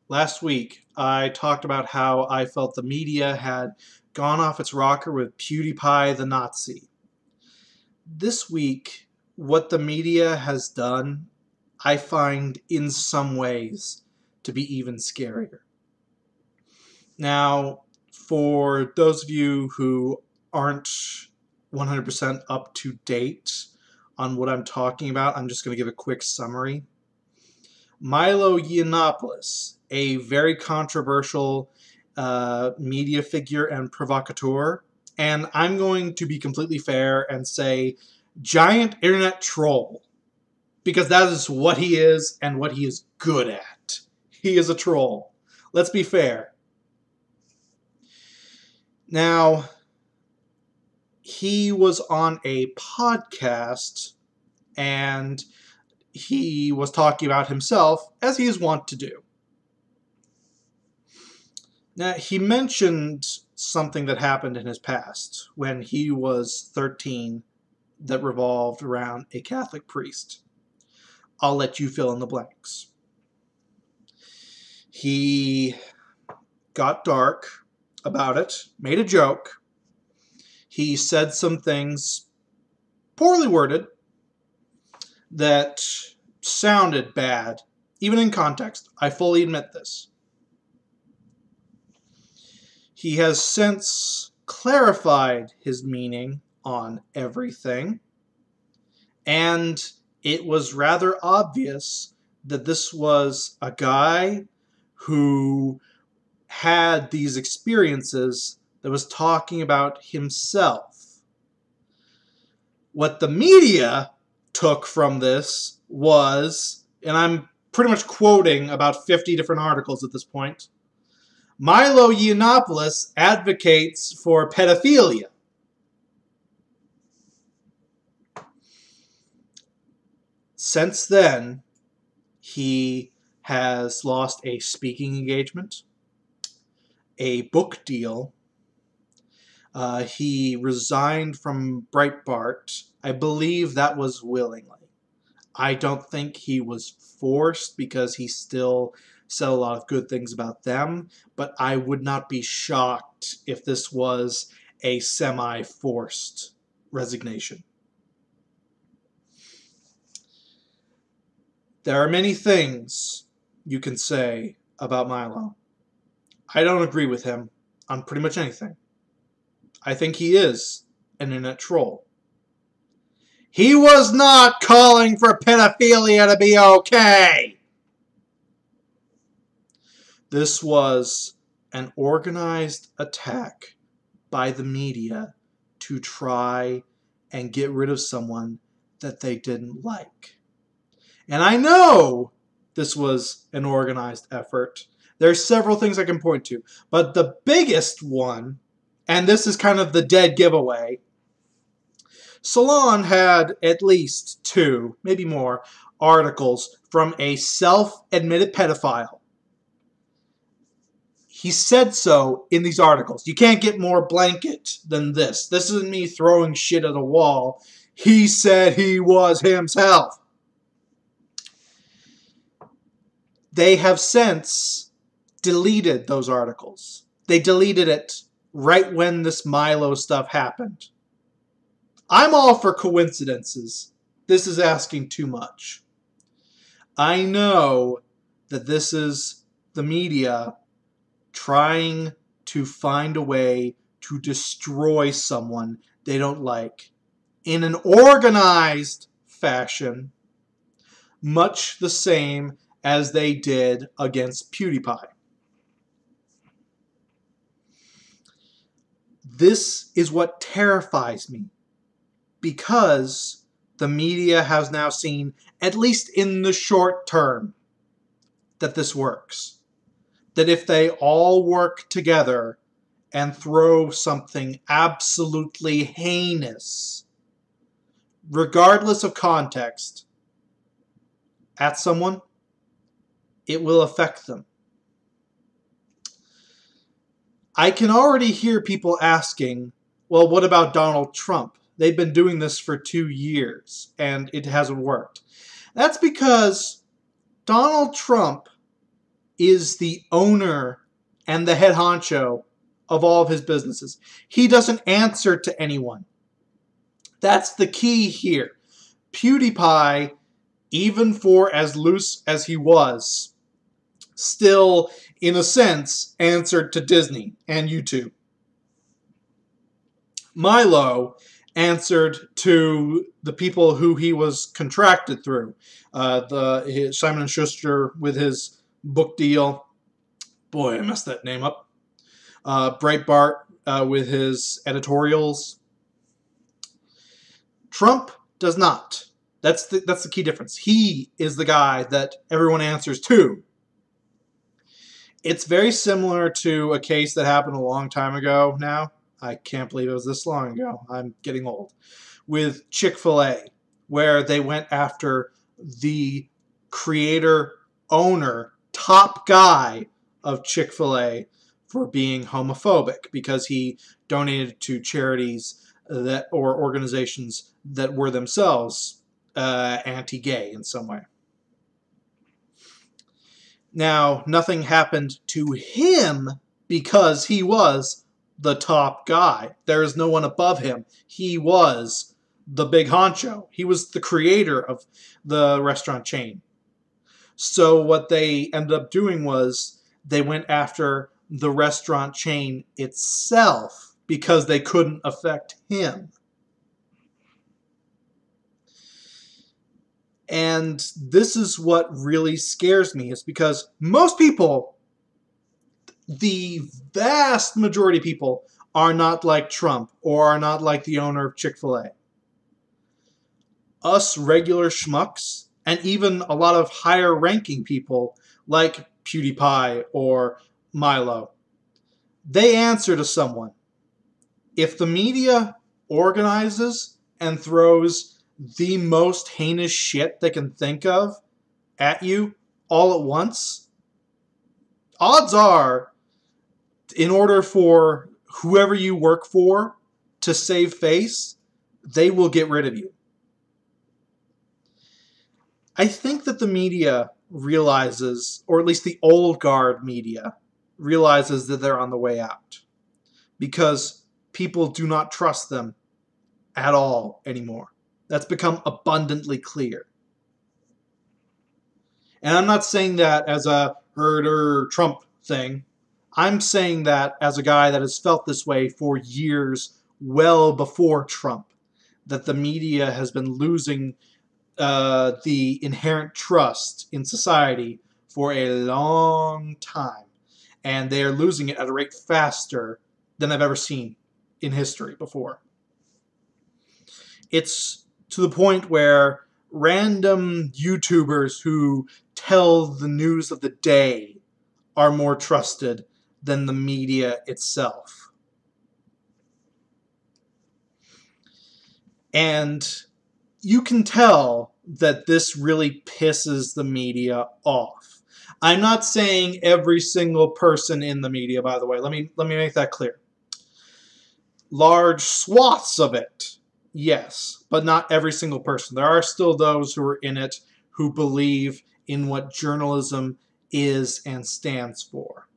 Last week, I talked about how I felt the media had gone off its rocker with PewDiePie the Nazi. This week, what the media has done, I find in some ways to be even scarier. Now, for those of you who aren't 100% up to date on what I'm talking about, I'm just going to give a quick summary. Milo Yiannopoulos, a very controversial media figure and provocateur, and I'm going to be completely fair and say giant internet troll, because that is what he is and what he is good at. He is a troll. Let's be fair. Now, he was on a podcast and he was talking about himself, as he is wont to do. Now, he mentioned something that happened in his past when he was 13 that revolved around a Catholic priest. I'll let you fill in the blanks. He got dark about it, made a joke. He said some things, poorly worded, that sounded bad, even in context. I fully admit this. He has since clarified his meaning on everything, and it was rather obvious that this was a guy who had these experiences that was talking about himself. What the media took from this was, and I'm pretty much quoting about 50 different articles at this point, Milo Yiannopoulos advocates for pedophilia. Since then, he has lost a speaking engagement, a book deal. He resigned from Breitbart. I believe that was willingly. I don't think he was forced because he still said a lot of good things about them, but I would not be shocked if this was a semi-forced resignation. There are many things you can say about Milo. I don't agree with him on pretty much anything. I think he is an internet troll. He was not calling for pedophilia to be okay. This was an organized attack by the media to try and get rid of someone that they didn't like. And I know this was an organized effort. There's several things I can point to, but the biggest one, and this is kind of the dead giveaway, Salon had at least 2, maybe more, articles from a self-admitted pedophile. He said so in these articles. You can't get more blanket than this. This isn't me throwing shit at a wall. He said he was himself. They have since deleted those articles. They deleted it right when this Milo stuff happened. I'm all for coincidences. This is asking too much. I know that this is the media trying to find a way to destroy someone they don't like in an organized fashion, much the same as they did against PewDiePie. This is what terrifies me, because the media has now seen, at least in the short term, that this works. That if they all work together and throw something absolutely heinous, regardless of context, at someone, it will affect them. I can already hear people asking, well, what about Donald Trump? They've been doing this for 2 years, and it hasn't worked. That's because Donald Trump is the owner and the head honcho of all of his businesses. He doesn't answer to anyone. That's the key here. PewDiePie, even for as loose as he was, still, in a sense, answered to Disney and YouTube. Milo answered to the people who he was contracted through. Simon & Schuster with his book deal. Boy, I messed that name up. Breitbart with his editorials. Trump does not. That's the key difference. He is the guy that everyone answers to. It's very similar to a case that happened a long time ago now. I can't believe it was this long ago. I'm getting old. With Chick-fil-A, where they went after the creator, owner, top guy of Chick-fil-A for being homophobic because he donated to charities that or organizations that were themselves anti-gay in some way. Now, nothing happened to him because he was the top guy. There is no one above him. He was the big honcho. He was the creator of the restaurant chain. So what they ended up doing was they went after the restaurant chain itself because they couldn't affect him. And this is what really scares me, is because most people, the vast majority of people, are not like Trump or are not like the owner of Chick-fil-A. Us regular schmucks, and even a lot of higher ranking people like PewDiePie or Milo, they answer to someone. If the media organizes and throws the most heinous shit they can think of at you all at once, odds are, in order for whoever you work for to save face, they will get rid of you. I think that the media realizes, or at least the old guard media, realizes that they're on the way out. Because people do not trust them at all anymore. That's become abundantly clear. And I'm not saying that as a herder Trump thing. I'm saying that as a guy that has felt this way for years, well before Trump. That the media has been losing the inherent trust in society for a long time. And they are losing it at a rate faster than I've ever seen in history before. It's to the point where random YouTubers who tell the news of the day are more trusted than the media itself. And you can tell that this really pisses the media off. I'm not saying every single person in the media, by the way. Let me make that clear. Large swaths of it, yes, but not every single person. There are still those who are in it who believe in what journalism is and stands for.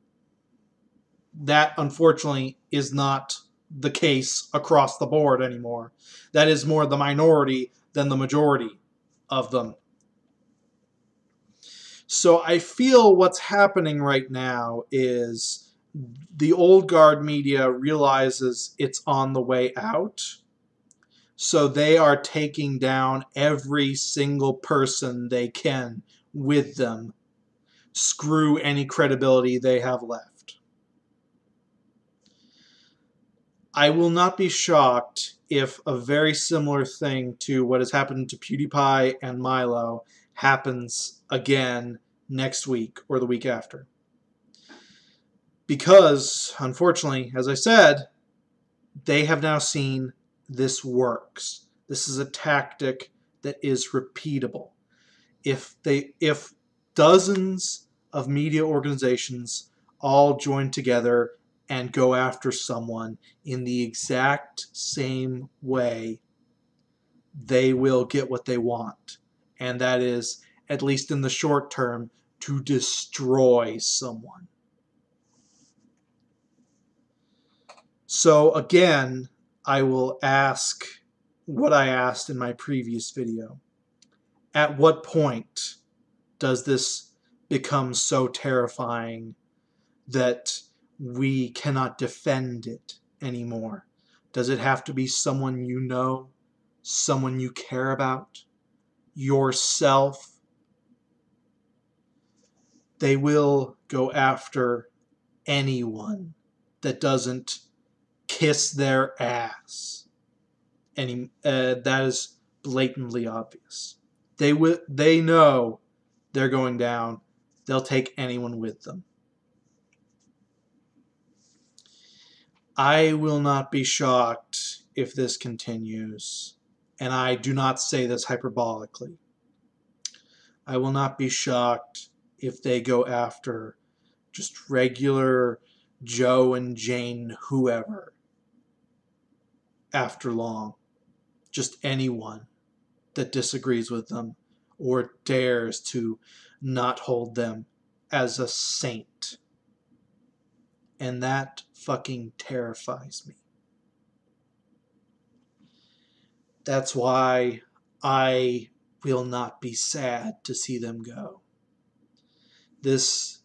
That, unfortunately, is not the case across the board anymore. That is more the minority than the majority of them. So I feel what's happening right now is the old guard media realizes it's on the way out. So they are taking down every single person they can with them. Screw any credibility they have left. I will not be shocked if a very similar thing to what has happened to PewDiePie and Milo happens again next week or the week after. Because, unfortunately, as I said, they have now seen this works. This is a tactic that is repeatable. If dozens of media organizations all join together and go after someone in the exact same way, they will get what they want. And that is, at least in the short term, to destroy someone. So again, I will ask what I asked in my previous video. At what point does this become so terrifying that we cannot defend it anymore? Does it have to be someone you know, someone you care about, yourself? They will go after anyone that doesn't kiss their ass. That is blatantly obvious. They know they're going down. They'll take anyone with them. I will not be shocked if this continues, and I do not say this hyperbolically. I will not be shocked if they go after just regular Joe and Jane whoever after long. Just anyone that disagrees with them or dares to not hold them as a saint. And that fucking terrifies me. That's why I will not be sad to see them go. This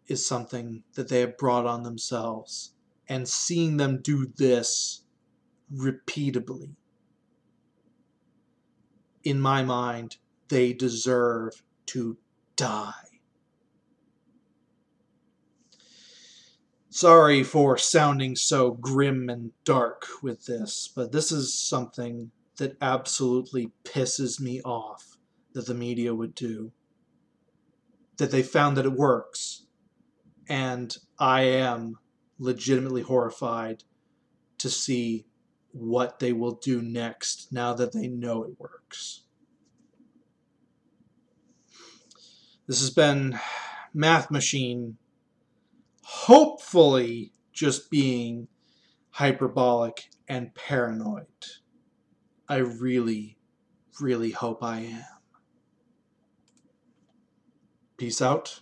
is something that they have brought on themselves, and seeing them do this repeatedly, in my mind, they deserve to die. Sorry for sounding so grim and dark with this, but this is something that absolutely pisses me off that the media would do. That they found that it works. And I am legitimately horrified to see what they will do next now that they know it works. This has been Math Machine, hopefully just being hyperbolic and paranoid. I really, really hope I am. Peace out.